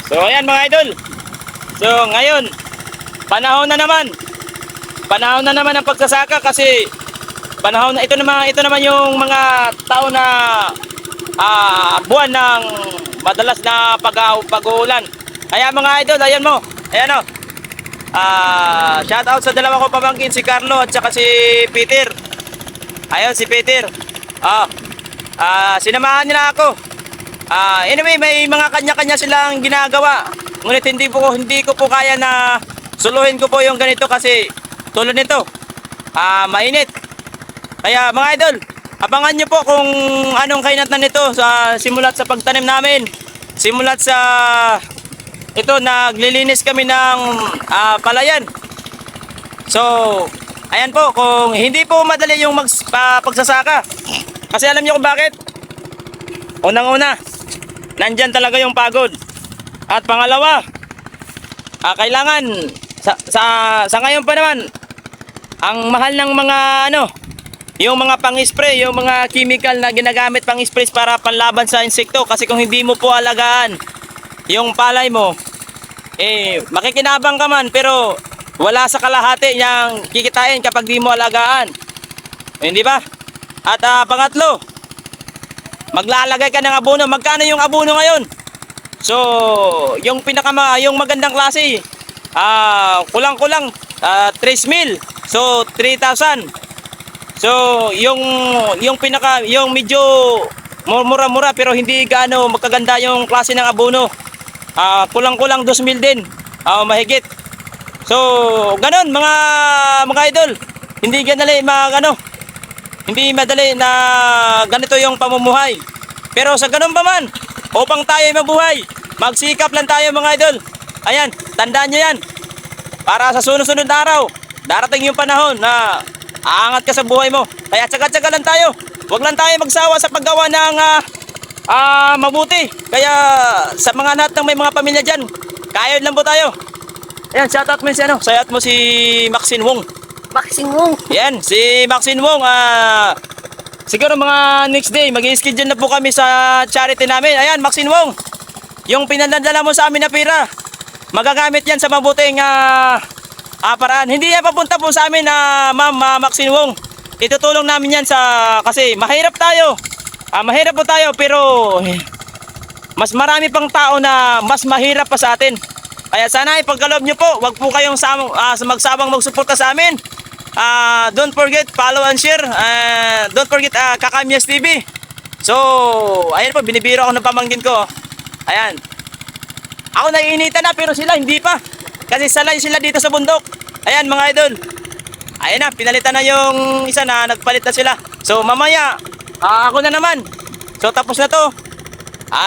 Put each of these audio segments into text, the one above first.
So ayan mga idol. So ngayon, panahon na naman. Panahon na naman ang pagsasaka kasi panahon na ito naman yung mga taon na buwan ng madalas na pag-uulan. Kaya mga idol, ayan mo. Ayan o. Shout out sa dalawa ko pamangkin, si Carlo at saka si Peter. Ayun si Peter. Sinamahan nila ako. Anyway, may mga kanya-kanya silang ginagawa. Ngunit hindi ko po kaya na suluhin ko po yung ganito kasi tulad nito. Mainit. Kaya mga idol, abangan nyo po kung anong kainatan nito simulat sa pagtanim namin. Simulat sa ito, naglilinis kami ng palayan. So, ayan po, kung hindi po madali yung pagsasaka. Kasi alam nyo kung bakit? Unang-una, nandyan talaga yung pagod. At pangalawa, kailangan sa ngayon pa naman, ang mahal ng mga yung mga pang-spray, yung mga chemical na ginagamit pang-spray para panlaban sa insekto. Kasi kung hindi mo po alagaan yung palay mo, makikinabang ka man pero wala sa kalahati niyang kikitain kapag di mo alagaan. Hindi ba? At pangatlo, maglalagay ka ng abono. Magkano yung abono ngayon? So, yung yung magandang klase, kulang-kulang 3,000. So, 3,000. So, yung medyo mura-mura pero hindi gaano magkaganda yung klase ng abono. Kulang-kulang 2,000 din. Mahigit. So, ganun mga idol. Hindi madali na ganito yung pamumuhay. Pero sa ganun pa man, upang tayo mabuhay, magsikap lang tayo mga idol. Ayan, tandaan nyo yan. Para sa sunod-sunod na araw, darating yung panahon na aangat ka sa buhay mo. Kaya tsaga-tsaga lang tayo. Huwag lang tayo magsawa sa paggawa ng mabuti. Kaya sa mga lahat ng may mga pamilya dyan, kayod lang po tayo. Ayan, shoutout mo si Maxine Wong. Maxine Wong. Yan, si Maxine Wong. Siguro mga next day, mag-i-schedule na po kami sa charity namin. Ayan, Maxine Wong. Yung pinadala mo sa amin na pira, magagamit yan sa mabuting paraan. Hindi yan papunta po sa amin na Ma'am Maxine Wong. Itutulong namin yan kasi mahirap tayo. Mahirap po tayo pero mas marami pang tao na mas mahirap pa sa atin. Kaya sana ipagkaloob nyo po, wag po kayong magsabang magsuporta sa amin. Don't forget, follow and share. Don't forget, Kakamyas TV. So, ayan po, binibiro ako ng pamangkin ko. Ayan. Ako naiinitan na pero sila hindi pa. Kasi salay sila dito sa bundok. Ayan mga idol. Ayan na, pinalitan na yung isa na nagpalit na sila. So, mamaya, ako na naman. So, tapos na to.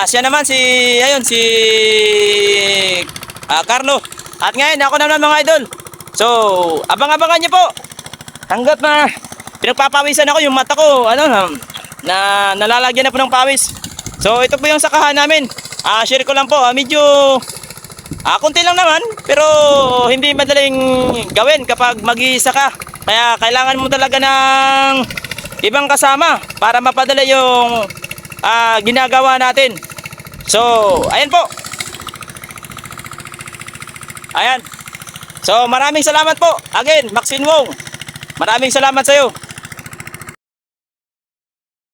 Siya naman si Carlo. At ngayon ako naman mga idol. So, abang-abangan niyo po. Hanggat na pinagpapawisan ako, yung mata ko na nalalagyan na po ng pawis. So, ito po yung sakahan namin. Share ko lang po. Medyo konti lang naman, pero hindi madaling gawin kapag mag-iisa ka. Kaya kailangan mo talaga ng ibang kasama para mapadali yung ginagawa natin. So, ayan po. Ayan. So, maraming salamat po. Again, Maxine Wong. Maraming salamat sa iyo.